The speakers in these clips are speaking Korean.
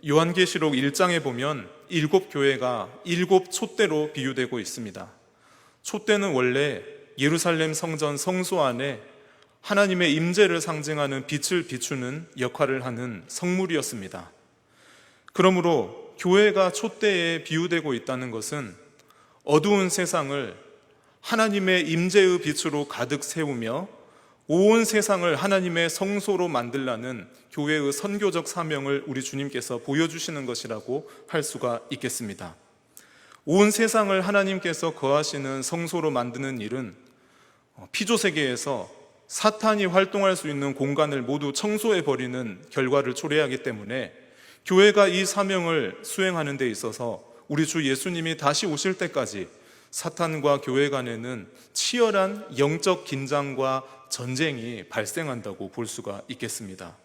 요한계시록 1장에 보면 7교회가 7촛대로 비유되고 있습니다. 촛대는 원래 예루살렘 성전 성소 안에 하나님의 임재를 상징하는 빛을 비추는 역할을 하는 성물이었습니다. 그러므로 교회가 촛대에 비유되고 있다는 것은 어두운 세상을 하나님의 임재의 빛으로 가득 세우며 온 세상을 하나님의 성소로 만들라는 교회의 선교적 사명을 우리 주님께서 보여주시는 것이라고 할 수가 있겠습니다. 온 세상을 하나님께서 거하시는 성소로 만드는 일은 피조세계에서 사탄이 활동할 수 있는 공간을 모두 청소해버리는 결과를 초래하기 때문에 교회가 이 사명을 수행하는 데 있어서 우리 주 예수님이 다시 오실 때까지 사탄과 교회 간에는 치열한 영적 긴장과 전쟁이 발생한다고 볼 수가 있겠습니다.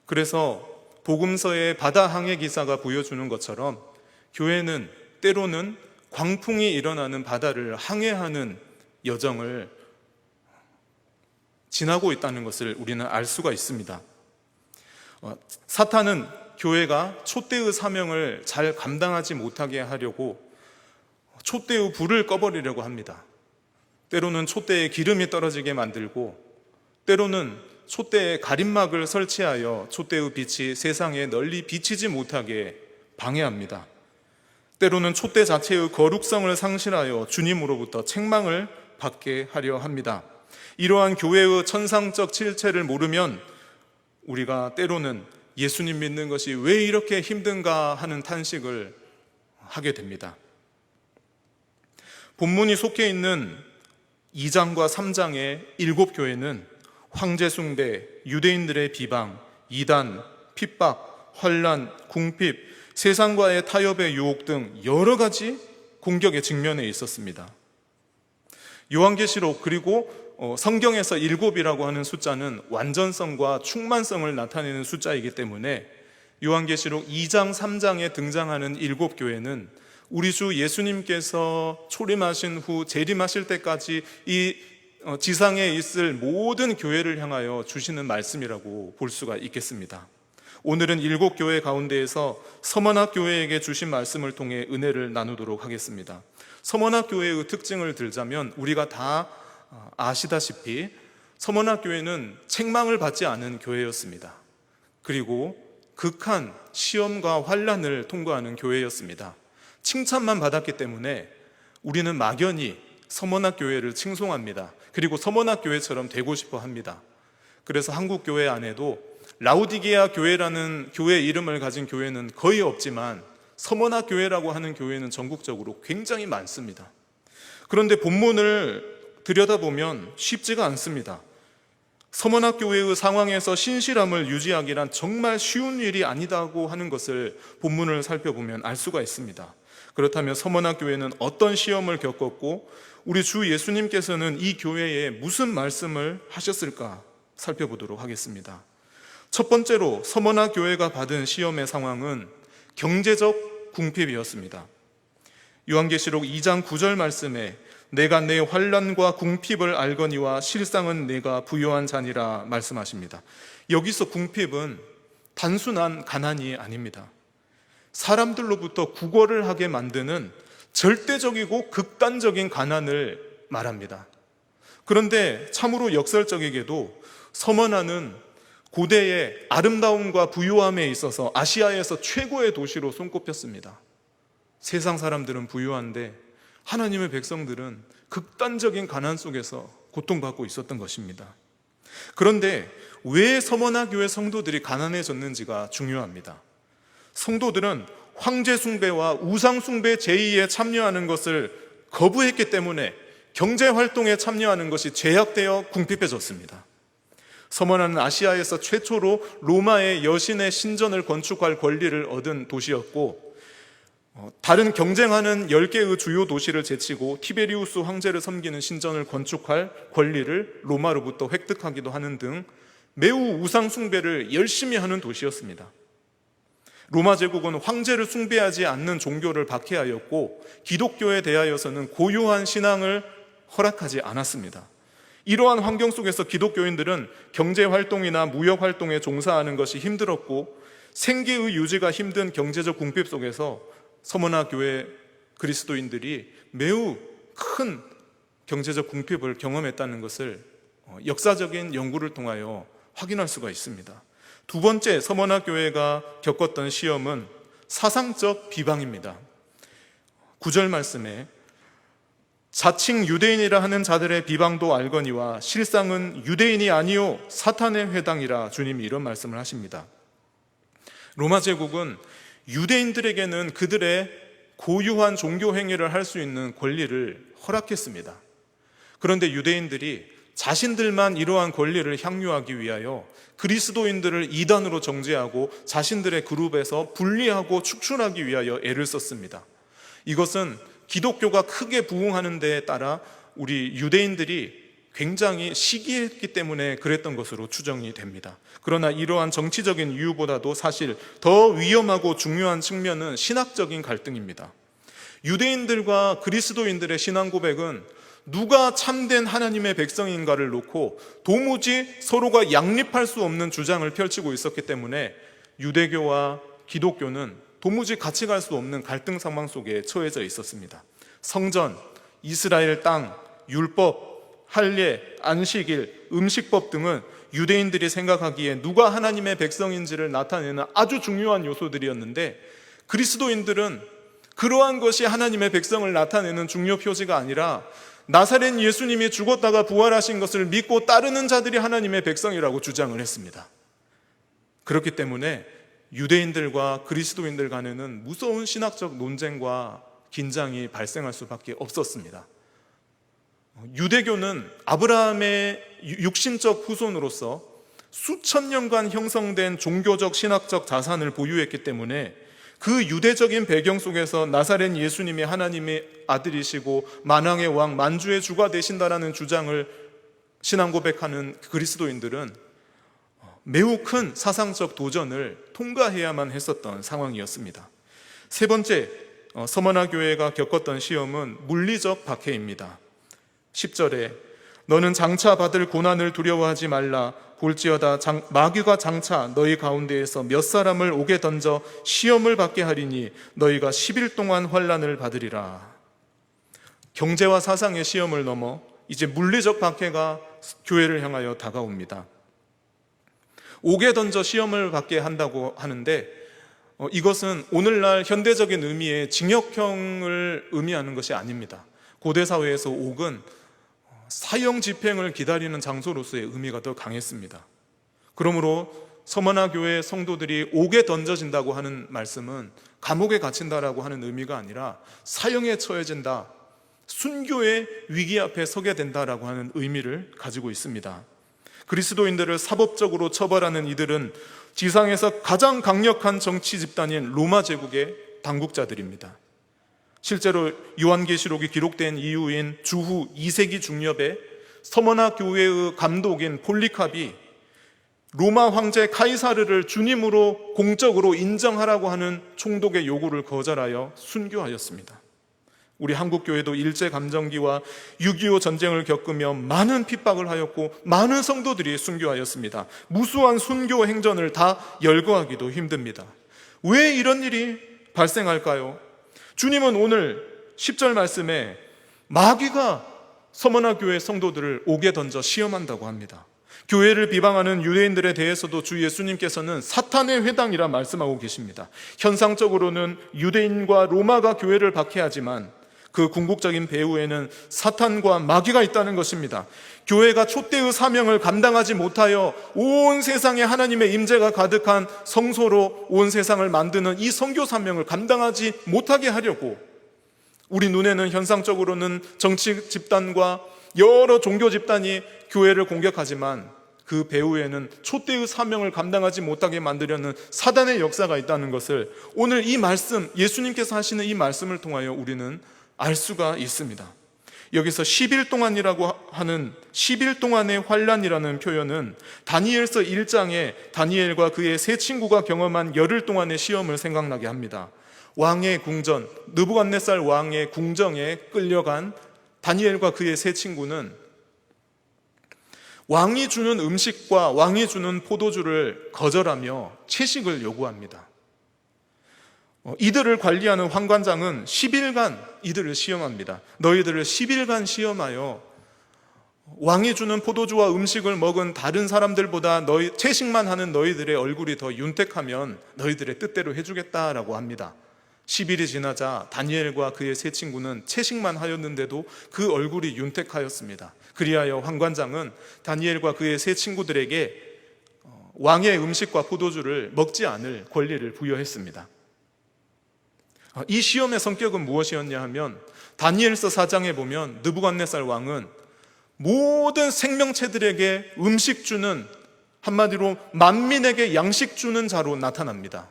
그래서 복음서의 바다 항해 기사가 보여주는 것처럼 교회는 때로는 광풍이 일어나는 바다를 항해하는 여정을 지나고 있다는 것을 우리는 알 수가 있습니다. 사탄은 교회가 촛대의 사명을 잘 감당하지 못하게 하려고 촛대의 불을 꺼버리려고 합니다. 때로는 촛대에 기름이 떨어지게 만들고, 때로는 촛대에 가림막을 설치하여 촛대의 빛이 세상에 널리 비치지 못하게 방해합니다. 때로는 촛대 자체의 거룩성을 상실하여 주님으로부터 책망을 받게 하려 합니다. 이러한 교회의 천상적 실체를 모르면 우리가 때로는 예수님 믿는 것이 왜 이렇게 힘든가 하는 탄식을 하게 됩니다. 본문이 속해 있는 2장과 3장의 7교회는 황제 숭배, 유대인들의 비방, 이단, 핍박, 환난, 궁핍, 세상과의 타협의 유혹 등 여러 가지 공격의 직면에 있었습니다. 요한계시록 그리고 성경에서 7이라고 하는 숫자는 완전성과 충만성을 나타내는 숫자이기 때문에 요한계시록 2장, 3장에 등장하는 7교회는 우리 주 예수님께서 초림하신 후 재림하실 때까지 이 지상에 있을 모든 교회를 향하여 주시는 말씀이라고 볼 수가 있겠습니다. 오늘은 7교회 가운데에서 서머나 교회에게 주신 말씀을 통해 은혜를 나누도록 하겠습니다. 서머나 교회의 특징을 들자면 우리가 다 아시다시피 서머나 교회는 책망을 받지 않은 교회였습니다. 그리고 극한 시험과 환난을 통과하는 교회였습니다. 칭찬만 받았기 때문에 우리는 막연히 서머나 교회를 칭송합니다. 그리고 서머나 교회처럼 되고 싶어 합니다. 그래서 한국 교회 안에도 라우디게아 교회라는 교회 이름을 가진 교회는 거의 없지만 서머나 교회라고 하는 교회는 전국적으로 굉장히 많습니다. 그런데 본문을 들여다보면 쉽지가 않습니다. 서머나 교회의 상황에서 신실함을 유지하기란 정말 쉬운 일이 아니다고 하는 것을 본문을 살펴보면 알 수가 있습니다. 그렇다면 서머나 교회는 어떤 시험을 겪었고 우리 주 예수님께서는 이 교회에 무슨 말씀을 하셨을까 살펴보도록 하겠습니다. 첫 번째로 서머나 교회가 받은 시험의 상황은 경제적 궁핍이었습니다. 요한계시록 2장 9절 말씀에 내가 내 환난과 궁핍을 알거니와 실상은 내가 부요한 자니라 말씀하십니다. 여기서 궁핍은 단순한 가난이 아닙니다. 사람들로부터 구걸을 하게 만드는 절대적이고 극단적인 가난을 말합니다. 그런데 참으로 역설적이게도 서머나는 고대의 아름다움과 부유함에 있어서 아시아에서 최고의 도시로 손꼽혔습니다. 세상 사람들은 부유한데 하나님의 백성들은 극단적인 가난 속에서 고통받고 있었던 것입니다. 그런데 왜 서머나 교회 성도들이 가난해졌는지가 중요합니다. 성도들은 황제 숭배와 우상 숭배 제의에 참여하는 것을 거부했기 때문에 경제 활동에 참여하는 것이 제약되어 궁핍해졌습니다. 서머나는 아시아에서 최초로 로마의 여신의 신전을 건축할 권리를 얻은 도시였고, 다른 경쟁하는 10개의 주요 도시를 제치고 티베리우스 황제를 섬기는 신전을 건축할 권리를 로마로부터 획득하기도 하는 등 매우 우상 숭배를 열심히 하는 도시였습니다. 로마 제국은 황제를 숭배하지 않는 종교를 박해하였고 기독교에 대하여서는 고유한 신앙을 허락하지 않았습니다. 이러한 환경 속에서 기독교인들은 경제활동이나 무역활동에 종사하는 것이 힘들었고 생계의 유지가 힘든 경제적 궁핍 속에서 서머나 교회 그리스도인들이 매우 큰 경제적 궁핍을 경험했다는 것을 역사적인 연구를 통하여 확인할 수가 있습니다. 두 번째, 서머나 교회가 겪었던 시험은 사상적 비방입니다. 9절 말씀에 자칭 유대인이라 하는 자들의 비방도 알거니와 실상은 유대인이 아니요 사탄의 회당이라 주님이 이런 말씀을 하십니다. 로마 제국은 유대인들에게는 그들의 고유한 종교 행위를 할 수 있는 권리를 허락했습니다. 그런데 유대인들이 자신들만 이러한 권리를 향유하기 위하여 그리스도인들을 이단으로 정죄하고 자신들의 그룹에서 분리하고 축출하기 위하여 애를 썼습니다. 이것은 기독교가 크게 부흥하는 데에 따라 우리 유대인들이 굉장히 시기했기 때문에 그랬던 것으로 추정이 됩니다. 그러나 이러한 정치적인 이유보다도 사실 더 위험하고 중요한 측면은 신학적인 갈등입니다. 유대인들과 그리스도인들의 신앙 고백은 누가 참된 하나님의 백성인가를 놓고 도무지 서로가 양립할 수 없는 주장을 펼치고 있었기 때문에 유대교와 기독교는 도무지 같이 갈 수 없는 갈등 상황 속에 처해져 있었습니다. 성전, 이스라엘 땅, 율법, 할례, 안식일, 음식법 등은 유대인들이 생각하기에 누가 하나님의 백성인지를 나타내는 아주 중요한 요소들이었는데 그리스도인들은 그러한 것이 하나님의 백성을 나타내는 중요 표지가 아니라 나사렛 예수님이 죽었다가 부활하신 것을 믿고 따르는 자들이 하나님의 백성이라고 주장을 했습니다. 그렇기 때문에 유대인들과 그리스도인들 간에는 무서운 신학적 논쟁과 긴장이 발생할 수밖에 없었습니다. 유대교는 아브라함의 육신적 후손으로서 수천 년간 형성된 종교적 신학적 자산을 보유했기 때문에 그 유대적인 배경 속에서 나사렛 예수님이 하나님의 아들이시고 만왕의 왕 만주의 주가 되신다라는 주장을 신앙 고백하는 그리스도인들은 매우 큰 사상적 도전을 통과해야만 했었던 상황이었습니다. 세 번째, 서머나 교회가 겪었던 시험은 물리적 박해입니다. 10절에 너는 장차 받을 고난을 두려워하지 말라. 볼지어다 마귀가 장차 너희 가운데에서 몇 사람을 옥에 던져 시험을 받게 하리니 너희가 10일 동안 환난을 받으리라. 경제와 사상의 시험을 넘어 이제 물리적 박해가 교회를 향하여 다가옵니다. 옥에 던져 시험을 받게 한다고 하는데 이것은 오늘날 현대적인 의미의 징역형을 의미하는 것이 아닙니다. 고대 사회에서 옥은 사형 집행을 기다리는 장소로서의 의미가 더 강했습니다. 그러므로 서머나 교회 성도들이 옥에 던져진다고 하는 말씀은 감옥에 갇힌다라고 하는 의미가 아니라 사형에 처해진다, 순교의 위기 앞에 서게 된다라고 하는 의미를 가지고 있습니다. 그리스도인들을 사법적으로 처벌하는 이들은 지상에서 가장 강력한 정치 집단인 로마 제국의 당국자들입니다. 실제로 요한계시록이 기록된 이후인 주후 2세기 중엽에 서머나 교회의 감독인 폴리캅이 로마 황제 카이사르를 주님으로 공적으로 인정하라고 하는 총독의 요구를 거절하여 순교하였습니다. 우리 한국교회도 일제감정기와 6.25 전쟁을 겪으며 많은 핍박을 하였고 많은 성도들이 순교하였습니다. 무수한 순교 행전을 다 열거하기도 힘듭니다. 왜 이런 일이 발생할까요? 주님은 오늘 10절 말씀에 마귀가 서머나 교회 성도들을 옥에 던져 시험한다고 합니다. 교회를 비방하는 유대인들에 대해서도 주 예수님께서는 사탄의 회당이라 말씀하고 계십니다. 현상적으로는 유대인과 로마가 교회를 박해하지만 그 궁극적인 배후에는 사탄과 마귀가 있다는 것입니다. 교회가 촛대의 사명을 감당하지 못하여 온 세상에 하나님의 임재가 가득한 성소로 온 세상을 만드는 이 선교 사명을 감당하지 못하게 하려고 우리 눈에는 현상적으로는 정치 집단과 여러 종교 집단이 교회를 공격하지만 그 배후에는 촛대의 사명을 감당하지 못하게 만들려는 사단의 역사가 있다는 것을 오늘 이 말씀, 예수님께서 하시는 이 말씀을 통하여 우리는 알 수가 있습니다. 여기서 10일 동안이라고 하는 10일 동안의 환란이라는 표현은 다니엘서 1장에 다니엘과 그의 세 친구가 경험한 열흘 동안의 시험을 생각나게 합니다. 왕의 궁전, 느부갓네살 왕의 궁정에 끌려간 다니엘과 그의 세 친구는 왕이 주는 음식과 왕이 주는 포도주를 거절하며 채식을 요구합니다. 이들을 관리하는 환관장은 10일간 이들을 시험합니다. 너희들을 10일간 시험하여 왕이 주는 포도주와 음식을 먹은 다른 사람들보다 채식만 하는 너희들의 얼굴이 더 윤택하면 너희들의 뜻대로 해주겠다라고 합니다. 10일이 지나자 다니엘과 그의 세 친구는 채식만 하였는데도 그 얼굴이 윤택하였습니다. 그리하여 환관장은 다니엘과 그의 세 친구들에게 왕의 음식과 포도주를 먹지 않을 권리를 부여했습니다. 이 시험의 성격은 무엇이었냐 하면 다니엘서 4장에 보면 느부갓네살 왕은 모든 생명체들에게 음식 주는, 한마디로 만민에게 양식 주는 자로 나타납니다.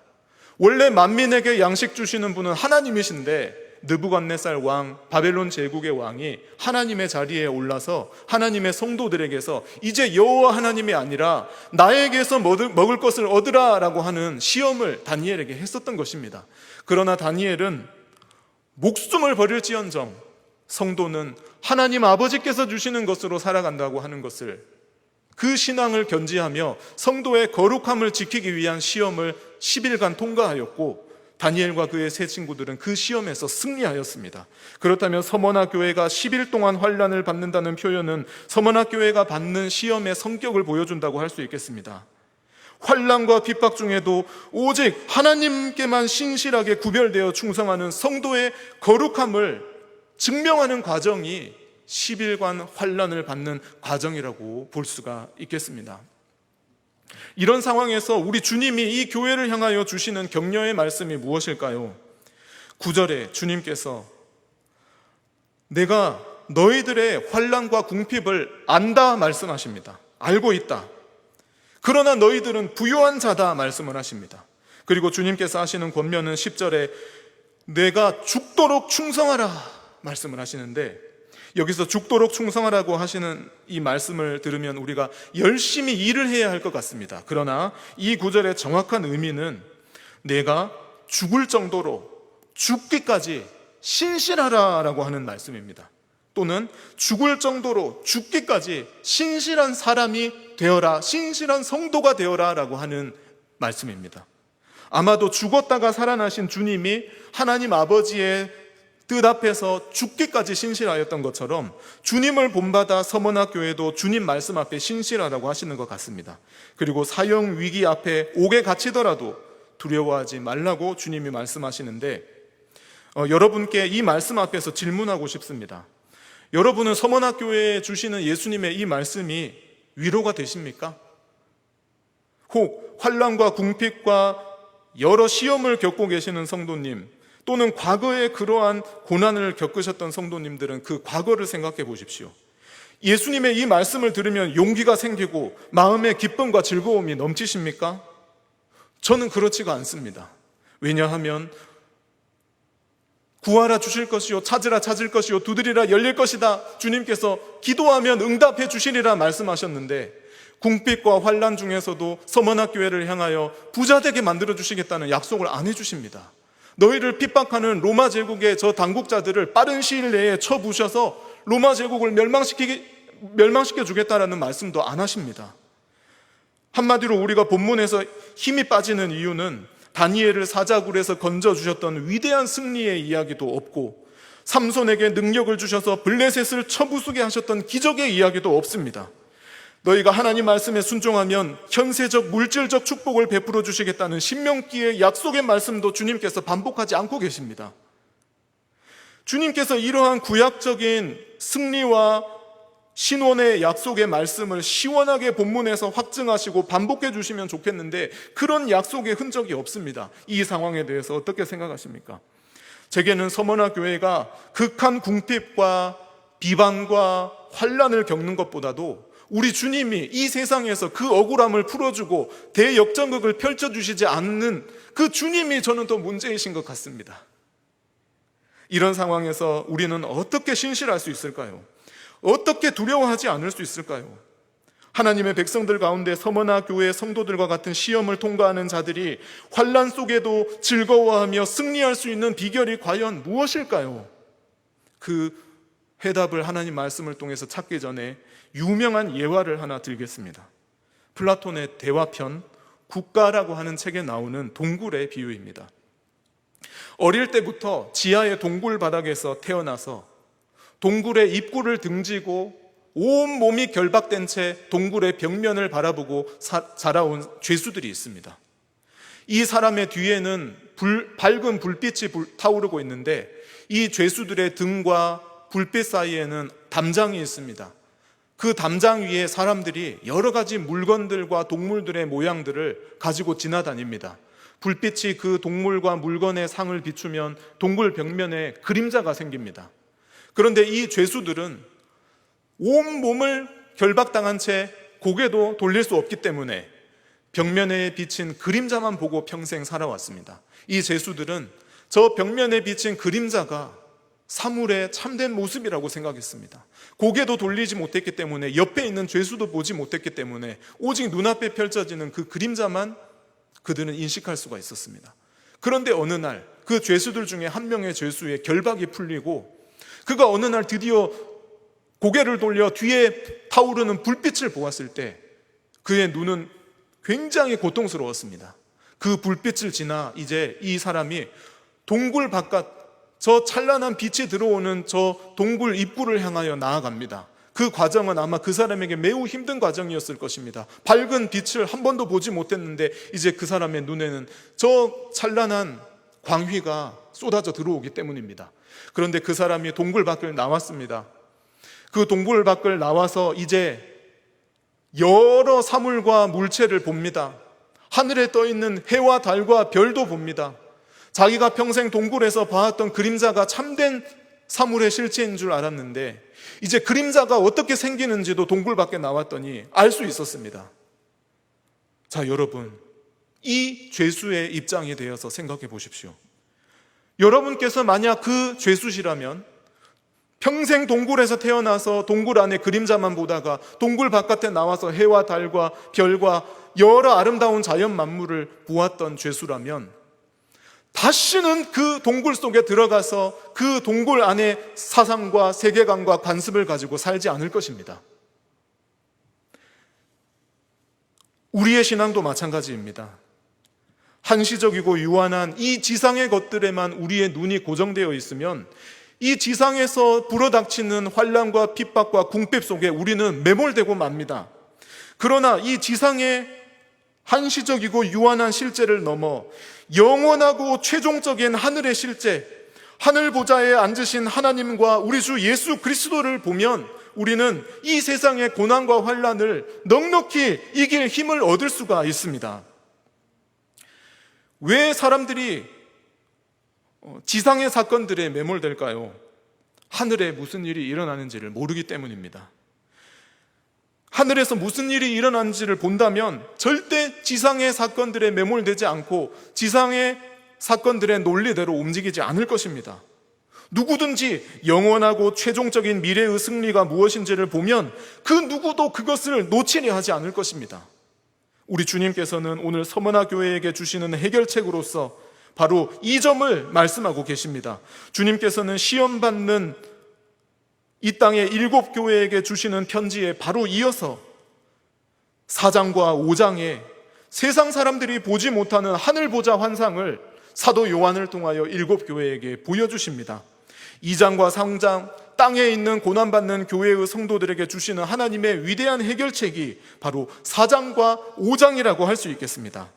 원래 만민에게 양식 주시는 분은 하나님이신데 느부갓네살 왕, 바벨론 제국의 왕이 하나님의 자리에 올라서 하나님의 성도들에게서 이제 여호와 하나님이 아니라 나에게서 먹을 것을 얻으라 라고 하는 시험을 다니엘에게 했었던 것입니다. 그러나 다니엘은 목숨을 버릴지언정 성도는 하나님 아버지께서 주시는 것으로 살아간다고 하는 것을, 그 신앙을 견지하며 성도의 거룩함을 지키기 위한 시험을 10일간 통과하였고 다니엘과 그의 세 친구들은 그 시험에서 승리하였습니다. 그렇다면 서머나 교회가 10일 동안 환난을 받는다는 표현은 서머나 교회가 받는 시험의 성격을 보여준다고 할 수 있겠습니다. 환난과 핍박 중에도 오직 하나님께만 신실하게 구별되어 충성하는 성도의 거룩함을 증명하는 과정이 10일간 환난을 받는 과정이라고 볼 수가 있겠습니다. 이런 상황에서 우리 주님이 이 교회를 향하여 주시는 격려의 말씀이 무엇일까요? 9절에 주님께서 내가 너희들의 환난과 궁핍을 안다 말씀하십니다. 알고 있다. 그러나 너희들은 부요한 자다 말씀을 하십니다. 그리고 주님께서 하시는 권면은 10절에 내가 죽도록 충성하라 말씀을 하시는데, 여기서 죽도록 충성하라고 하시는 이 말씀을 들으면 우리가 열심히 일을 해야 할 것 같습니다. 그러나 이 구절의 정확한 의미는 내가 죽을 정도로 죽기까지 신실하라라고 하는 말씀입니다. 또는 죽을 정도로 죽기까지 신실한 사람이 되어라, 신실한 성도가 되어라 라고 하는 말씀입니다. 아마도 죽었다가 살아나신 주님이 하나님 아버지의 뜻 앞에서 죽기까지 신실하였던 것처럼 주님을 본받아 서머나 교회도 주님 말씀 앞에 신실하라고 하시는 것 같습니다. 그리고 사형 위기 앞에 옥에 갇히더라도 두려워하지 말라고 주님이 말씀하시는데, 여러분께 이 말씀 앞에서 질문하고 싶습니다. 여러분은 서머나 교회에 주시는 예수님의 이 말씀이 위로가 되십니까? 혹 환난과 궁핍과 여러 시험을 겪고 계시는 성도님, 또는 과거에 그러한 고난을 겪으셨던 성도님들은 그 과거를 생각해 보십시오. 예수님의 이 말씀을 들으면 용기가 생기고 마음의 기쁨과 즐거움이 넘치십니까? 저는 그렇지가 않습니다. 왜냐하면 구하라 주실 것이요, 찾으라 찾을 것이요, 두드리라 열릴 것이다. 주님께서 기도하면 응답해 주시리라 말씀하셨는데, 궁핍과 환난 중에서도 서머나 교회를 향하여 부자되게 만들어 주시겠다는 약속을 안 해주십니다. 너희를 핍박하는 로마 제국의 저 당국자들을 빠른 시일 내에 쳐부셔서 로마 제국을 멸망시켜 주겠다라는 말씀도 안 하십니다. 한마디로 우리가 본문에서 힘이 빠지는 이유는 다니엘을 사자굴에서 건져주셨던 위대한 승리의 이야기도 없고, 삼손에게 능력을 주셔서 블레셋을 쳐부수게 하셨던 기적의 이야기도 없습니다. 너희가 하나님 말씀에 순종하면 현세적 물질적 축복을 베풀어 주시겠다는 신명기의 약속의 말씀도 주님께서 반복하지 않고 계십니다. 주님께서 이러한 구약적인 승리와 신원의 약속의 말씀을 시원하게 본문에서 확증하시고 반복해 주시면 좋겠는데 그런 약속의 흔적이 없습니다. 이 상황에 대해서 어떻게 생각하십니까? 제게는 서머나 교회가 극한 궁핍과 비방과 환난을 겪는 것보다도 우리 주님이 이 세상에서 그 억울함을 풀어주고 대역전극을 펼쳐주시지 않는 그 주님이 저는 더 문제이신 것 같습니다. 이런 상황에서 우리는 어떻게 신실할 수 있을까요? 어떻게 두려워하지 않을 수 있을까요? 하나님의 백성들 가운데 서머나 교회 성도들과 같은 시험을 통과하는 자들이 환난 속에도 즐거워하며 승리할 수 있는 비결이 과연 무엇일까요? 그 해답을 하나님 말씀을 통해서 찾기 전에 유명한 예화를 하나 들겠습니다. 플라톤의 대화편 국가라고 하는 책에 나오는 동굴의 비유입니다. 어릴 때부터 지하의 동굴 바닥에서 태어나서 동굴의 입구를 등지고 온 몸이 결박된 채 동굴의 벽면을 바라보고 자라온 죄수들이 있습니다. 이 사람의 뒤에는 밝은 불빛이 타오르고 있는데 이 죄수들의 등과 불빛 사이에는 담장이 있습니다. 그 담장 위에 사람들이 여러 가지 물건들과 동물들의 모양들을 가지고 지나다닙니다. 불빛이 그 동물과 물건의 상을 비추면 동굴 벽면에 그림자가 생깁니다. 그런데 이 죄수들은 온 몸을 결박당한 채 고개도 돌릴 수 없기 때문에 벽면에 비친 그림자만 보고 평생 살아왔습니다. 이 죄수들은 저 벽면에 비친 그림자가 사물의 참된 모습이라고 생각했습니다. 고개도 돌리지 못했기 때문에 옆에 있는 죄수도 보지 못했기 때문에 오직 눈앞에 펼쳐지는 그 그림자만 그들은 인식할 수가 있었습니다. 그런데 어느 날 그 죄수들 중에 한 명의 죄수의 결박이 풀리고 그가 어느 날 드디어 고개를 돌려 뒤에 타오르는 불빛을 보았을 때 그의 눈은 굉장히 고통스러웠습니다. 그 불빛을 지나 이제 이 사람이 동굴 바깥 저 찬란한 빛이 들어오는 저 동굴 입구를 향하여 나아갑니다. 그 과정은 아마 그 사람에게 매우 힘든 과정이었을 것입니다. 밝은 빛을 한 번도 보지 못했는데 이제 그 사람의 눈에는 저 찬란한 광휘가 쏟아져 들어오기 때문입니다. 그런데 그 사람이 동굴 밖을 나왔습니다. 그 동굴 밖을 나와서 이제 여러 사물과 물체를 봅니다. 하늘에 떠 있는 해와 달과 별도 봅니다. 자기가 평생 동굴에서 봐왔던 그림자가 참된 사물의 실체인 줄 알았는데 이제 그림자가 어떻게 생기는지도 동굴 밖에 나왔더니 알 수 있었습니다. 자, 여러분, 이 죄수의 입장이 되어서 생각해 보십시오. 여러분께서 만약 그 죄수시라면 평생 동굴에서 태어나서 동굴 안에 그림자만 보다가 동굴 바깥에 나와서 해와 달과 별과 여러 아름다운 자연 만물을 보았던 죄수라면 다시는 그 동굴 속에 들어가서 그 동굴 안에 사상과 세계관과 관습을 가지고 살지 않을 것입니다. 우리의 신앙도 마찬가지입니다. 한시적이고 유한한 이 지상의 것들에만 우리의 눈이 고정되어 있으면 이 지상에서 불어닥치는 환난과 핍박과 궁핍 속에 우리는 매몰되고 맙니다. 그러나 이 지상의 한시적이고 유한한 실제를 넘어 영원하고 최종적인 하늘의 실제, 하늘 보좌에 앉으신 하나님과 우리 주 예수 그리스도를 보면 우리는 이 세상의 고난과 환난을 넉넉히 이길 힘을 얻을 수가 있습니다. 왜 사람들이 지상의 사건들에 매몰될까요? 하늘에 무슨 일이 일어나는지를 모르기 때문입니다. 하늘에서 무슨 일이 일어나는지를 본다면 절대 지상의 사건들에 매몰되지 않고 지상의 사건들의 논리대로 움직이지 않을 것입니다. 누구든지 영원하고 최종적인 미래의 승리가 무엇인지를 보면 그 누구도 그것을 놓치려 하지 않을 것입니다. 우리 주님께서는 오늘 서머나 교회에게 주시는 해결책으로서 바로 이 점을 말씀하고 계십니다. 주님께서는 시험받는 이 땅의 7교회에게 주시는 편지에 바로 이어서 4장과 5장에 세상 사람들이 보지 못하는 하늘 보좌 환상을 사도 요한을 통하여 7교회에게 보여주십니다. 2장과 3장 땅에 있는 고난받는 교회의 성도들에게 주시는 하나님의 위대한 해결책이 바로 4장과 5장이라고 할 수 있겠습니다.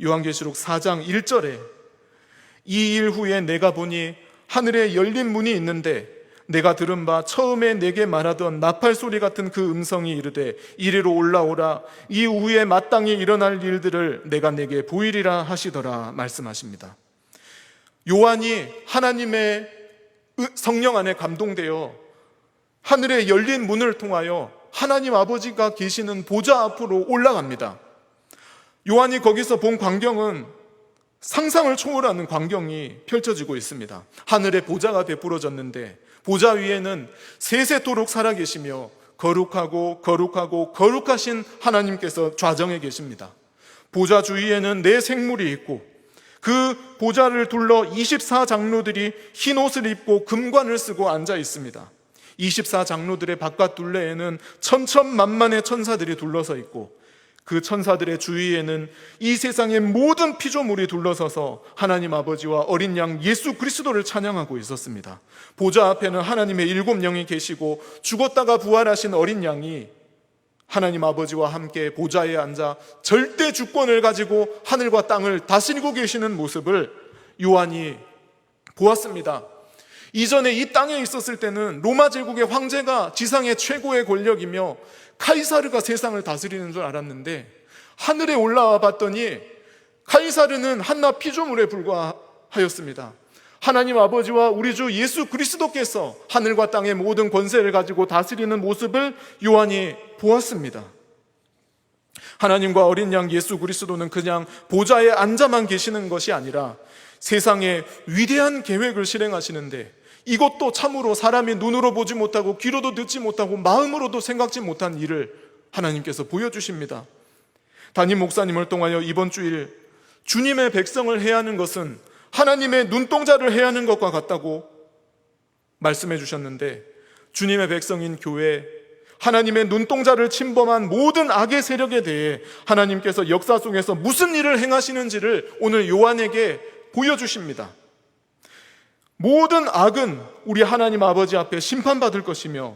요한계시록 4장 1절에 이 일 후에 내가 보니 하늘에 열린 문이 있는데 내가 들은 바 처음에 내게 말하던 나팔 소리 같은 그 음성이 이르되 이리로 올라오라 이 후에 마땅히 일어날 일들을 내가 내게 보이리라 하시더라 말씀하십니다. 요한이 하나님의 성령 안에 감동되어 하늘에 열린 문을 통하여 하나님 아버지가 계시는 보좌 앞으로 올라갑니다. 요한이 거기서 본 광경은 상상을 초월하는 광경이 펼쳐지고 있습니다. 하늘에 보좌가 베풀어졌는데 보좌 위에는 세세토록 살아계시며 거룩하고 거룩하고 거룩하신 하나님께서 좌정해 계십니다. 보좌 주위에는 네 생물이 있고 그 보좌를 둘러 24장로들이 흰 옷을 입고 금관을 쓰고 앉아 있습니다. 24장로들의 바깥 둘레에는 천천만만의 천사들이 둘러서 있고, 그 천사들의 주위에는 이 세상의 모든 피조물이 둘러서서 하나님 아버지와 어린 양 예수 그리스도를 찬양하고 있었습니다. 보좌 앞에는 하나님의 7영이 계시고, 죽었다가 부활하신 어린 양이 하나님 아버지와 함께 보좌에 앉아 절대 주권을 가지고 하늘과 땅을 다스리고 계시는 모습을 요한이 보았습니다. 이전에 이 땅에 있었을 때는 로마 제국의 황제가 지상의 최고의 권력이며 카이사르가 세상을 다스리는 줄 알았는데, 하늘에 올라와 봤더니 카이사르는 한낱 피조물에 불과하였습니다. 하나님 아버지와 우리 주 예수 그리스도께서 하늘과 땅의 모든 권세를 가지고 다스리는 모습을 요한이 보았습니다. 하나님과 어린 양 예수 그리스도는 그냥 보좌에 앉아만 계시는 것이 아니라 세상에 위대한 계획을 실행하시는데, 이것도 참으로 사람이 눈으로 보지 못하고 귀로도 듣지 못하고 마음으로도 생각지 못한 일을 하나님께서 보여주십니다. 담임 목사님을 통하여 이번 주일 주님의 백성을 해야 하는 것은 하나님의 눈동자를 해야 하는 것과 같다고 말씀해 주셨는데, 주님의 백성인 교회, 하나님의 눈동자를 침범한 모든 악의 세력에 대해 하나님께서 역사 속에서 무슨 일을 행하시는지를 오늘 요한에게 보여주십니다. 모든 악은 우리 하나님 아버지 앞에 심판받을 것이며,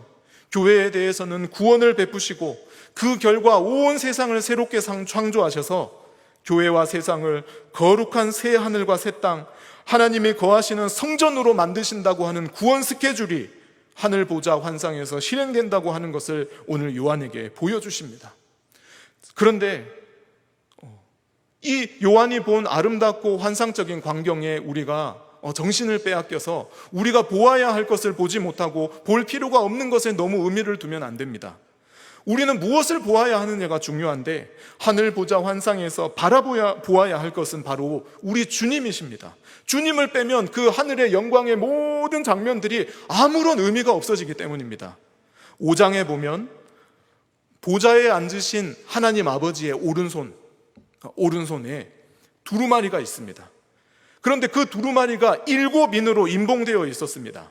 교회에 대해서는 구원을 베푸시고 그 결과 온 세상을 새롭게 창조하셔서 교회와 세상을 거룩한 새 하늘과 새 땅, 하나님이 거하시는 성전으로 만드신다고 하는 구원 스케줄이 하늘 보좌 환상에서 실행된다고 하는 것을 오늘 요한에게 보여주십니다. 그런데 이 요한이 본 아름답고 환상적인 광경에 우리가 정신을 빼앗겨서 우리가 보아야 할 것을 보지 못하고 볼 필요가 없는 것에 너무 의미를 두면 안 됩니다. 우리는 무엇을 보아야 하느냐가 중요한데, 하늘 보좌 환상에서 보아야 할 것은 바로 우리 주님이십니다. 주님을 빼면 그 하늘의 영광의 모든 장면들이 아무런 의미가 없어지기 때문입니다. 5장에 보면 보좌에 앉으신 하나님 아버지의 오른손에 두루마리가 있습니다. 그런데 그 두루마리가 7인으로 인봉되어 있었습니다.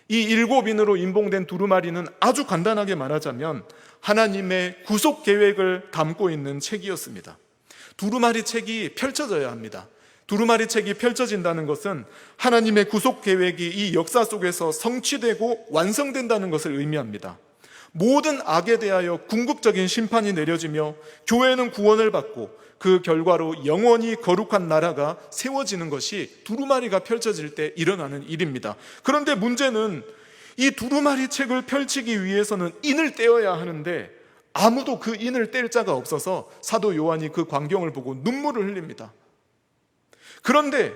이 7인으로 인봉된 두루마리는 아주 간단하게 말하자면 하나님의 구속 계획을 담고 있는 책이었습니다. 두루마리 책이 펼쳐져야 합니다. 두루마리 책이 펼쳐진다는 것은 하나님의 구속 계획이 이 역사 속에서 성취되고 완성된다는 것을 의미합니다. 모든 악에 대하여 궁극적인 심판이 내려지며 교회는 구원을 받고 그 결과로 영원히 거룩한 나라가 세워지는 것이 두루마리가 펼쳐질 때 일어나는 일입니다. 그런데 문제는 이 두루마리 책을 펼치기 위해서는 인을 떼어야 하는데 아무도 그 인을 뗄 자가 없어서 사도 요한이 그 광경을 보고 눈물을 흘립니다. 그런데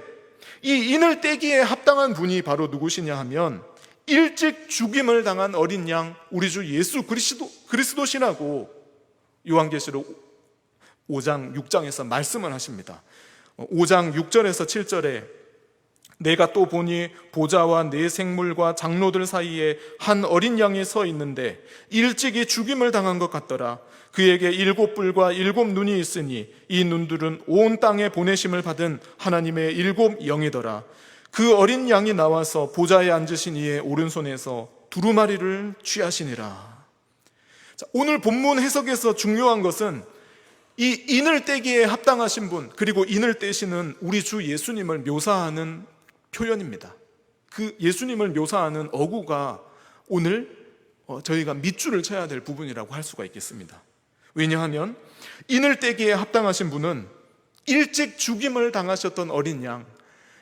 이 인을 떼기에 합당한 분이 바로 누구시냐 하면 일찍 죽임을 당한 어린 양 우리 주 예수 그리스도시라고 요한계시록 5장 6장에서 말씀을 하십니다. 5장 6절에서 7절에 내가 또 보니 보좌와 네 생물과 장로들 사이에 한 어린 양이 서 있는데 일찍이 죽임을 당한 것 같더라. 그에게 7뿔과 7눈이 있으니 이 눈들은 온 땅에 보내심을 받은 하나님의 7영이더라. 그 어린 양이 나와서 보좌에 앉으신 이의 오른손에서 두루마리를 취하시니라. 자, 오늘 본문 해석에서 중요한 것은 이 인을 떼기에 합당하신 분, 그리고 인을 떼시는 우리 주 예수님을 묘사하는 표현입니다. 그 예수님을 묘사하는 어구가 오늘 저희가 밑줄을 쳐야 될 부분이라고 할 수가 있겠습니다. 왜냐하면 인을 떼기에 합당하신 분은 일찍 죽임을 당하셨던 어린 양,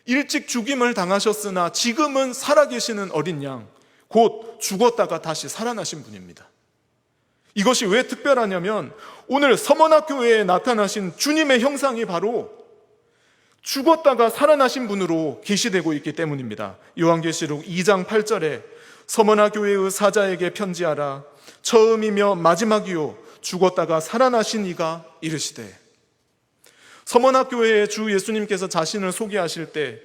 일찍 죽임을 당하셨으나 지금은 살아계시는 어린 양, 곧 죽었다가 다시 살아나신 분입니다. 이것이 왜 특별하냐면 오늘 서머나교회에 나타나신 주님의 형상이 바로 죽었다가 살아나신 분으로 계시되고 있기 때문입니다. 요한계시록 2장 8절에 서머나교회의 사자에게 편지하라. 처음이며 마지막이요 죽었다가 살아나신 이가 이르시되. 서머나교회의 주 예수님께서 자신을 소개하실 때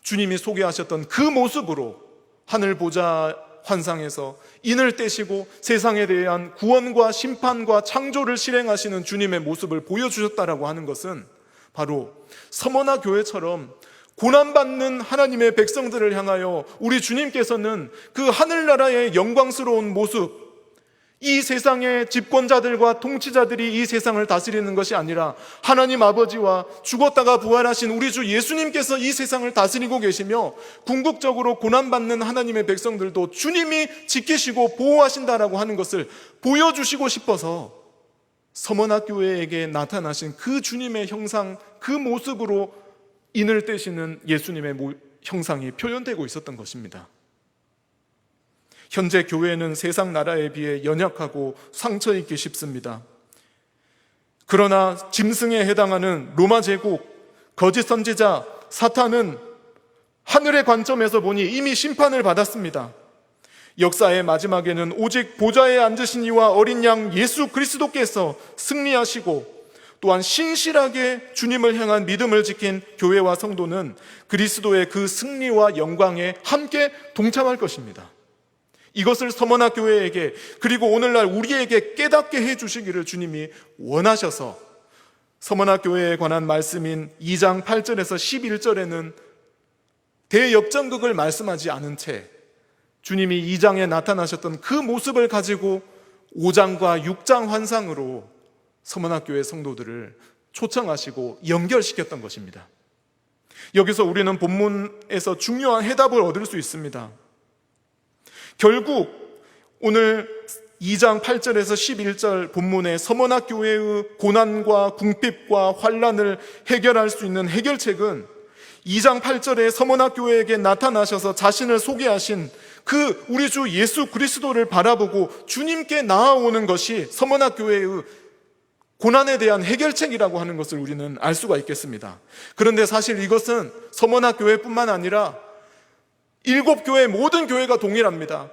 주님이 소개하셨던 그 모습으로 하늘 보좌 환상에서 인을 떼시고 세상에 대한 구원과 심판과 창조를 실행하시는 주님의 모습을 보여주셨다라고 하는 것은 바로 서머나 교회처럼 고난받는 하나님의 백성들을 향하여 우리 주님께서는 그 하늘나라의 영광스러운 모습, 이 세상의 집권자들과 통치자들이 이 세상을 다스리는 것이 아니라 하나님 아버지와 죽었다가 부활하신 우리 주 예수님께서 이 세상을 다스리고 계시며, 궁극적으로 고난받는 하나님의 백성들도 주님이 지키시고 보호하신다라고 하는 것을 보여주시고 싶어서 서머나 교회에게 나타나신 그 주님의 형상, 그 모습으로 인을 떼시는 예수님의 형상이 표현되고 있었던 것입니다. 현재 교회는 세상 나라에 비해 연약하고 상처 입기 쉽습니다. 그러나 짐승에 해당하는 로마 제국, 거짓 선지자, 사탄은 하늘의 관점에서 보니 이미 심판을 받았습니다. 역사의 마지막에는 오직 보좌에 앉으신 이와 어린 양 예수 그리스도께서 승리하시고, 또한 신실하게 주님을 향한 믿음을 지킨 교회와 성도는 그리스도의 그 승리와 영광에 함께 동참할 것입니다. 이것을 서머나 교회에게, 그리고 오늘날 우리에게 깨닫게 해주시기를 주님이 원하셔서 서머나 교회에 관한 말씀인 2장 8절에서 11절에는 대역전극을 말씀하지 않은 채 주님이 2장에 나타나셨던 그 모습을 가지고 5장과 6장 환상으로 서머나 교회 성도들을 초청하시고 연결시켰던 것입니다. 여기서 우리는 본문에서 중요한 해답을 얻을 수 있습니다. 결국 오늘 2장 8절에서 11절 본문의 서머나 교회의 고난과 궁핍과 환난을 해결할 수 있는 해결책은 2장 8절에 서머나 교회에게 나타나셔서 자신을 소개하신 그 우리 주 예수 그리스도를 바라보고 주님께 나아오는 것이 서머나 교회의 고난에 대한 해결책이라고 하는 것을 우리는 알 수가 있겠습니다. 그런데 사실 이것은 서머나 교회뿐만 아니라 7교회 모든 교회가 동일합니다.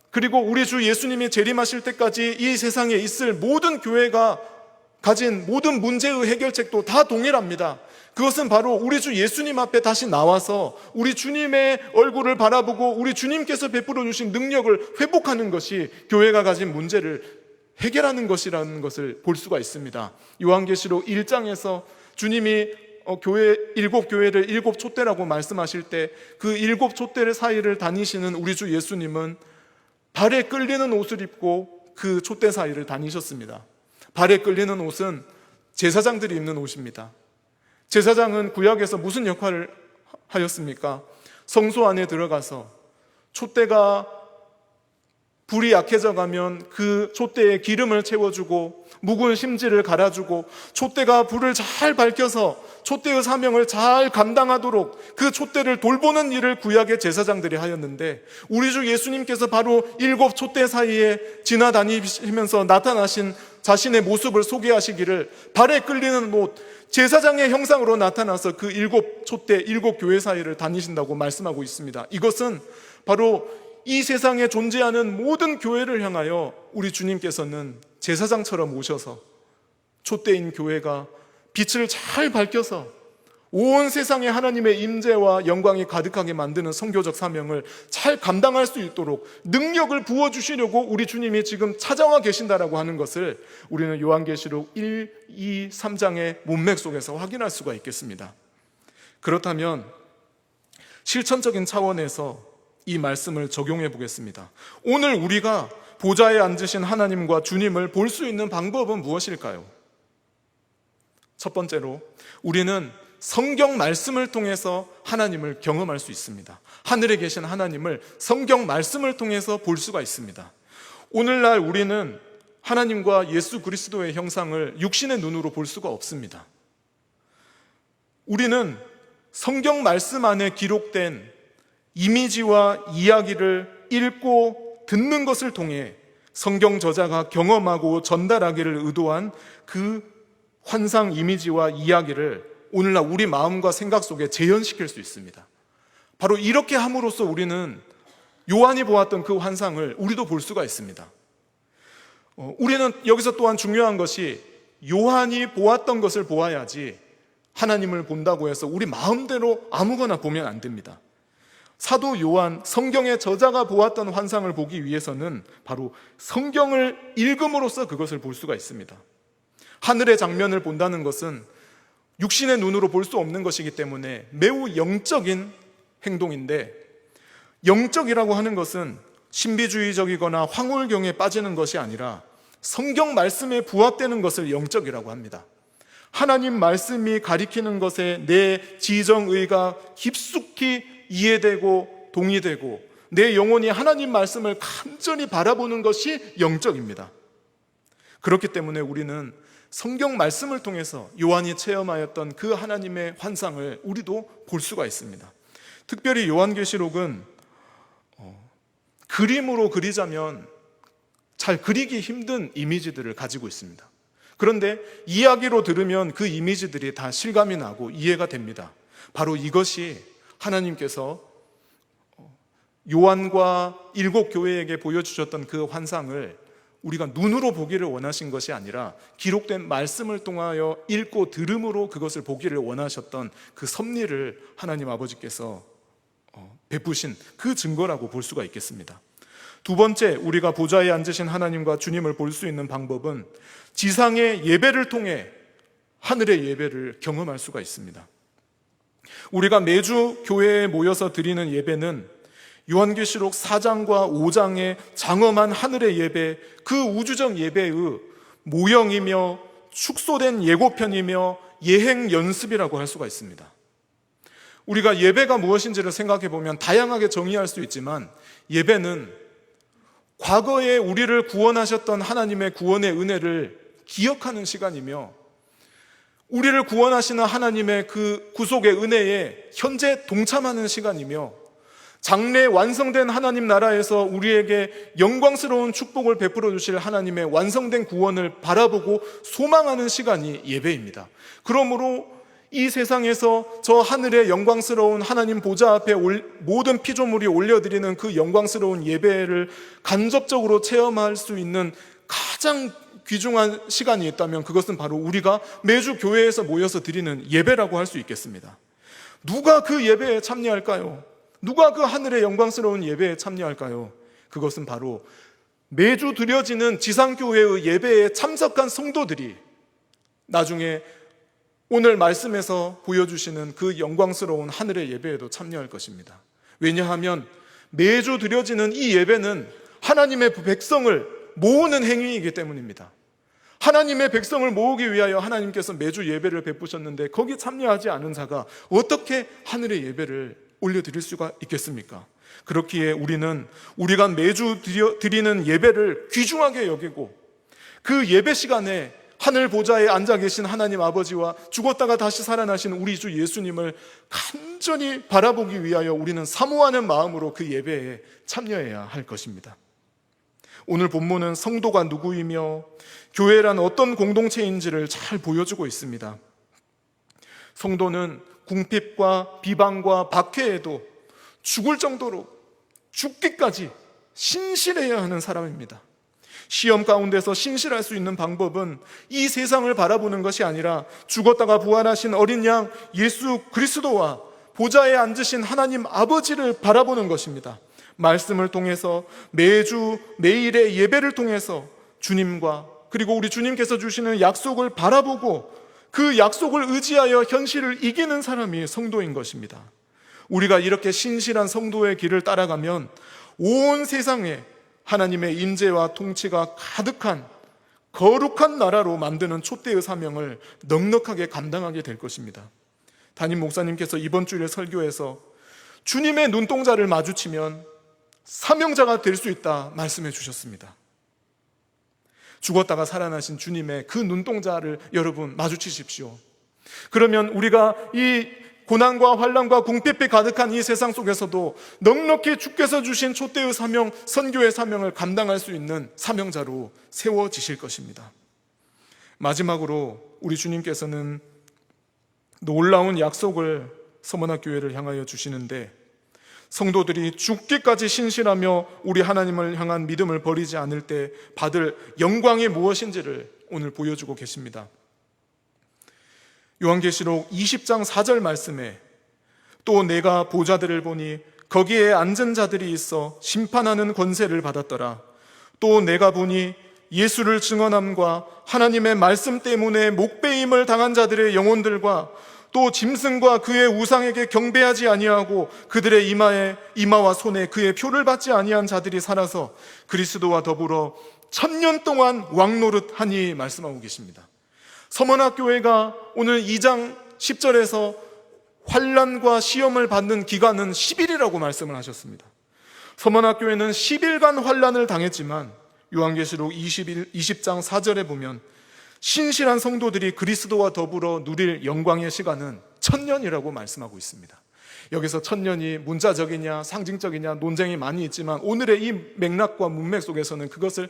그리고 우리 주 예수님이 재림하실 때까지 이 세상에 있을 모든 교회가 가진 모든 문제의 해결책도 다 동일합니다. 그것은 바로 우리 주 예수님 앞에 다시 나와서 우리 주님의 얼굴을 바라보고 우리 주님께서 베풀어 주신 능력을 회복하는 것이 교회가 가진 문제를 해결하는 것이라는 것을 볼 수가 있습니다. 요한계시록 1장에서 주님이 교회 7교회를 7촛대라고 말씀하실 때 그 7촛대 사이를 다니시는 우리 주 예수님은 발에 끌리는 옷을 입고 그 촛대 사이를 다니셨습니다. 발에 끌리는 옷은 제사장들이 입는 옷입니다. 제사장은 구약에서 무슨 역할을 하였습니까? 성소 안에 들어가서 촛대가 불이 약해져 가면 그 촛대에 기름을 채워주고 묵은 심지를 갈아주고 촛대가 불을 잘 밝혀서 촛대의 사명을 잘 감당하도록 그 촛대를 돌보는 일을 구약의 제사장들이 하였는데, 우리 주 예수님께서 바로 7촛대 사이에 지나다니시면서 나타나신 자신의 모습을 소개하시기를 발에 끌리는 옷, 제사장의 형상으로 나타나서 그 7촛대 7교회 사이를 다니신다고 말씀하고 있습니다. 이것은 바로 이 세상에 존재하는 모든 교회를 향하여 우리 주님께서는 제사장처럼 오셔서 촛대인 교회가 빛을 잘 밝혀서 온 세상에 하나님의 임재와 영광이 가득하게 만드는 선교적 사명을 잘 감당할 수 있도록 능력을 부어주시려고 우리 주님이 지금 찾아와 계신다라고 하는 것을 우리는 요한계시록 1, 2, 3장의 문맥 속에서 확인할 수가 있겠습니다. 그렇다면 실천적인 차원에서 이 말씀을 적용해 보겠습니다. 오늘 우리가 보좌에 앉으신 하나님과 주님을 볼 수 있는 방법은 무엇일까요? 첫 번째로 우리는 성경 말씀을 통해서 하나님을 경험할 수 있습니다. 하늘에 계신 하나님을 성경 말씀을 통해서 볼 수가 있습니다. 오늘날 우리는 하나님과 예수 그리스도의 형상을 육신의 눈으로 볼 수가 없습니다. 우리는 성경 말씀 안에 기록된 이미지와 이야기를 읽고 듣는 것을 통해 성경 저자가 경험하고 전달하기를 의도한 그 환상 이미지와 이야기를 오늘날 우리 마음과 생각 속에 재현시킬 수 있습니다. 바로 이렇게 함으로써 우리는 요한이 보았던 그 환상을 우리도 볼 수가 있습니다. 우리는 여기서 또한 중요한 것이 요한이 보았던 것을 보아야지 하나님을 본다고 해서 우리 마음대로 아무거나 보면 안 됩니다. 사도 요한, 성경의 저자가 보았던 환상을 보기 위해서는 바로 성경을 읽음으로써 그것을 볼 수가 있습니다. 하늘의 장면을 본다는 것은 육신의 눈으로 볼 수 없는 것이기 때문에 매우 영적인 행동인데, 영적이라고 하는 것은 신비주의적이거나 황홀경에 빠지는 것이 아니라 성경 말씀에 부합되는 것을 영적이라고 합니다. 하나님 말씀이 가리키는 것에 내 지정의가 깊숙이 이해되고 동의되고 내 영혼이 하나님 말씀을 간절히 바라보는 것이 영적입니다. 그렇기 때문에 우리는 성경 말씀을 통해서 요한이 체험하였던 그 하나님의 환상을 우리도 볼 수가 있습니다. 특별히 요한계시록은 그림으로 그리자면 잘 그리기 힘든 이미지들을 가지고 있습니다. 그런데 이야기로 들으면 그 이미지들이 다 실감이 나고 이해가 됩니다. 바로 이것이 하나님께서 요한과 7 교회에게 보여주셨던 그 환상을 우리가 눈으로 보기를 원하신 것이 아니라 기록된 말씀을 통하여 읽고 들음으로 그것을 보기를 원하셨던 그 섭리를 하나님 아버지께서 베푸신 그 증거라고 볼 수가 있겠습니다. 두 번째, 우리가 보좌에 앉으신 하나님과 주님을 볼 수 있는 방법은 지상의 예배를 통해 하늘의 예배를 경험할 수가 있습니다. 우리가 매주 교회에 모여서 드리는 예배는 요한계시록 4장과 5장의 장엄한 하늘의 예배, 그 우주적 예배의 모형이며 축소된 예고편이며 예행 연습이라고 할 수가 있습니다. 우리가 예배가 무엇인지를 생각해 보면 다양하게 정의할 수 있지만, 예배는 과거에 우리를 구원하셨던 하나님의 구원의 은혜를 기억하는 시간이며, 우리를 구원하시는 하나님의 그 구속의 은혜에 현재 동참하는 시간이며, 장래 완성된 하나님 나라에서 우리에게 영광스러운 축복을 베풀어 주실 하나님의 완성된 구원을 바라보고 소망하는 시간이 예배입니다. 그러므로 이 세상에서 저 하늘의 영광스러운 하나님 보좌 앞에 모든 피조물이 올려드리는 그 영광스러운 예배를 간접적으로 체험할 수 있는 가장 귀중한 시간이 있다면 그것은 바로 우리가 매주 교회에서 모여서 드리는 예배라고 할 수 있겠습니다. 누가 그 예배에 참여할까요? 누가 그 하늘의 영광스러운 예배에 참여할까요? 그것은 바로 매주 드려지는 지상교회의 예배에 참석한 성도들이 나중에 오늘 말씀에서 보여주시는 그 영광스러운 하늘의 예배에도 참여할 것입니다. 왜냐하면 매주 드려지는 이 예배는 하나님의 백성을 모으는 행위이기 때문입니다. 하나님의 백성을 모으기 위하여 하나님께서 매주 예배를 베푸셨는데 거기 참여하지 않은 자가 어떻게 하늘의 예배를 올려드릴 수가 있겠습니까? 그렇기에 우리는 우리가 매주 드리는 예배를 귀중하게 여기고, 그 예배 시간에 하늘 보좌에 앉아 계신 하나님 아버지와 죽었다가 다시 살아나신 우리 주 예수님을 간절히 바라보기 위하여 우리는 사모하는 마음으로 그 예배에 참여해야 할 것입니다. 오늘 본문은 성도가 누구이며 교회란 어떤 공동체인지를 잘 보여주고 있습니다. 성도는 궁핍과 비방과 박해에도 죽을 정도로 죽기까지 신실해야 하는 사람입니다. 시험 가운데서 신실할 수 있는 방법은 이 세상을 바라보는 것이 아니라 죽었다가 부활하신 어린 양 예수 그리스도와 보좌에 앉으신 하나님 아버지를 바라보는 것입니다. 말씀을 통해서 매주 매일의 예배를 통해서 주님과 그리고 우리 주님께서 주시는 약속을 바라보고 그 약속을 의지하여 현실을 이기는 사람이 성도인 것입니다. 우리가 이렇게 신실한 성도의 길을 따라가면 온 세상에 하나님의 임재와 통치가 가득한 거룩한 나라로 만드는 촛대의 사명을 넉넉하게 감당하게 될 것입니다. 담임 목사님께서 이번 주일에 설교에서 주님의 눈동자를 마주치면 사명자가 될 수 있다 말씀해 주셨습니다. 죽었다가 살아나신 주님의 그 눈동자를 여러분 마주치십시오. 그러면 우리가 이 고난과 환난과 궁핍이 가득한 이 세상 속에서도 넉넉히 주께서 주신 촛대의 사명, 선교의 사명을 감당할 수 있는 사명자로 세워지실 것입니다. 마지막으로 우리 주님께서는 놀라운 약속을 서문학교회를 향하여 주시는데, 성도들이 죽기까지 신실하며 우리 하나님을 향한 믿음을 버리지 않을 때 받을 영광이 무엇인지를 오늘 보여주고 계십니다. 요한계시록 20장 4절 말씀에 또 내가 보좌들을 보니 거기에 앉은 자들이 있어 심판하는 권세를 받았더라. 또 내가 보니 예수를 증언함과 하나님의 말씀 때문에 목배임을 당한 자들의 영혼들과 또 짐승과 그의 우상에게 경배하지 아니하고 그들의 이마와 손에 그의 표를 받지 아니한 자들이 살아서 그리스도와 더불어 1000년 동안 왕노릇하니 말씀하고 계십니다. 서머나교회가 오늘 2장 10절에서 환난과 시험을 받는 기간은 10일이라고 말씀을 하셨습니다. 서머나교회는 10일간 환난을 당했지만 요한계시록 20장 4절에 보면 신실한 성도들이 그리스도와 더불어 누릴 영광의 시간은 1000년이라고 말씀하고 있습니다. 여기서 1000년이 문자적이냐 상징적이냐 논쟁이 많이 있지만 오늘의 이 맥락과 문맥 속에서는 그것을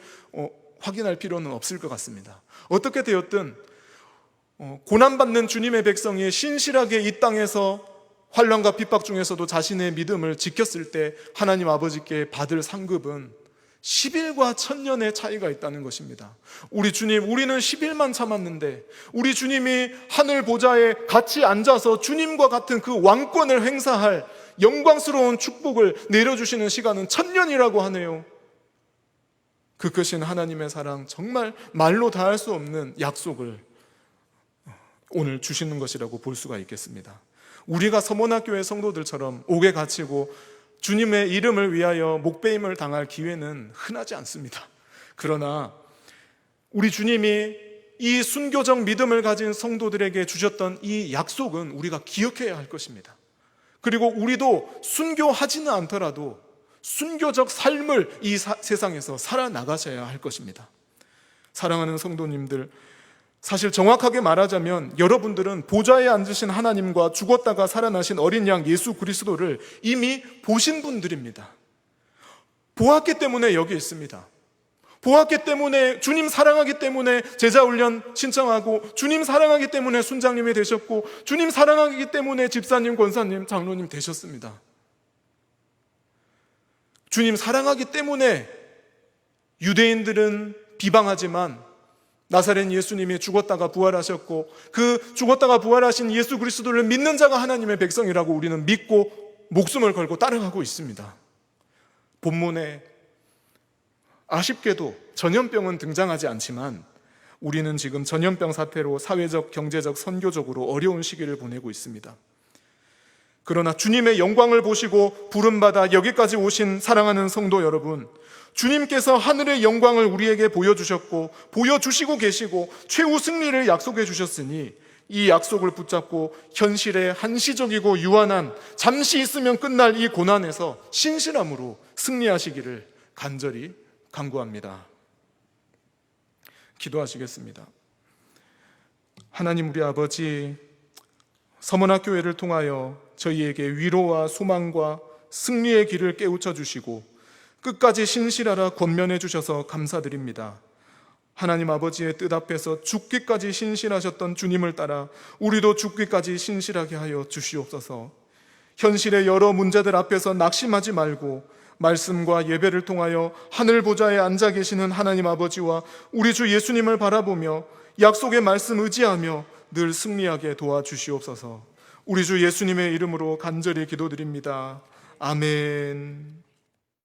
확인할 필요는 없을 것 같습니다. 어떻게 되었든 고난받는 주님의 백성이 신실하게 이 땅에서 환난과 핍박 중에서도 자신의 믿음을 지켰을 때 하나님 아버지께 받을 상급은 10일과 1000년의 차이가 있다는 것입니다. 우리 주님, 우리는 10일만 참았는데 우리 주님이 하늘 보좌에 같이 앉아서 주님과 같은 그 왕권을 행사할 영광스러운 축복을 내려주시는 시간은 1000년이라고 하네요. 그 크신 하나님의 사랑, 정말 말로 다할 수 없는 약속을 오늘 주시는 것이라고 볼 수가 있겠습니다. 우리가 서머나교회 성도들처럼 옥에 갇히고 주님의 이름을 위하여 목배임을 당할 기회는 흔하지 않습니다. 그러나 우리 주님이 이 순교적 믿음을 가진 성도들에게 주셨던 이 약속은 우리가 기억해야 할 것입니다. 그리고 우리도 순교하지는 않더라도 순교적 삶을 이 세상에서 살아나가셔야 할 것입니다. 사랑하는 성도님들, 사실 정확하게 말하자면 여러분들은 보좌에 앉으신 하나님과 죽었다가 살아나신 어린 양 예수 그리스도를 이미 보신 분들입니다. 보았기 때문에 여기 있습니다. 보았기 때문에, 주님 사랑하기 때문에 제자훈련 신청하고, 주님 사랑하기 때문에 순장님이 되셨고, 주님 사랑하기 때문에 집사님, 권사님, 장로님 되셨습니다. 주님 사랑하기 때문에 유대인들은 비방하지만 나사렛 예수님이 죽었다가 부활하셨고, 그 죽었다가 부활하신 예수 그리스도를 믿는 자가 하나님의 백성이라고 우리는 믿고 목숨을 걸고 따라가고 있습니다. 본문에 아쉽게도 전염병은 등장하지 않지만 우리는 지금 전염병 사태로 사회적, 경제적, 선교적으로 어려운 시기를 보내고 있습니다. 그러나 주님의 영광을 보시고 부름받아 여기까지 오신 사랑하는 성도 여러분, 주님께서 하늘의 영광을 우리에게 보여주셨고 보여주시고 계시고 최후 승리를 약속해 주셨으니 이 약속을 붙잡고 현실의 한시적이고 유한한 잠시 있으면 끝날 이 고난에서 신실함으로 승리하시기를 간절히 간구합니다. 기도하시겠습니다. 하나님 우리 아버지, 서머나교회를 통하여 저희에게 위로와 소망과 승리의 길을 깨우쳐 주시고 끝까지 신실하라 권면해 주셔서 감사드립니다. 하나님 아버지의 뜻 앞에서 죽기까지 신실하셨던 주님을 따라 우리도 죽기까지 신실하게 하여 주시옵소서. 현실의 여러 문제들 앞에서 낙심하지 말고 말씀과 예배를 통하여 하늘 보좌에 앉아 계시는 하나님 아버지와 우리 주 예수님을 바라보며 약속의 말씀 의지하며 늘 승리하게 도와주시옵소서. 우리 주 예수님의 이름으로 간절히 기도드립니다. 아멘.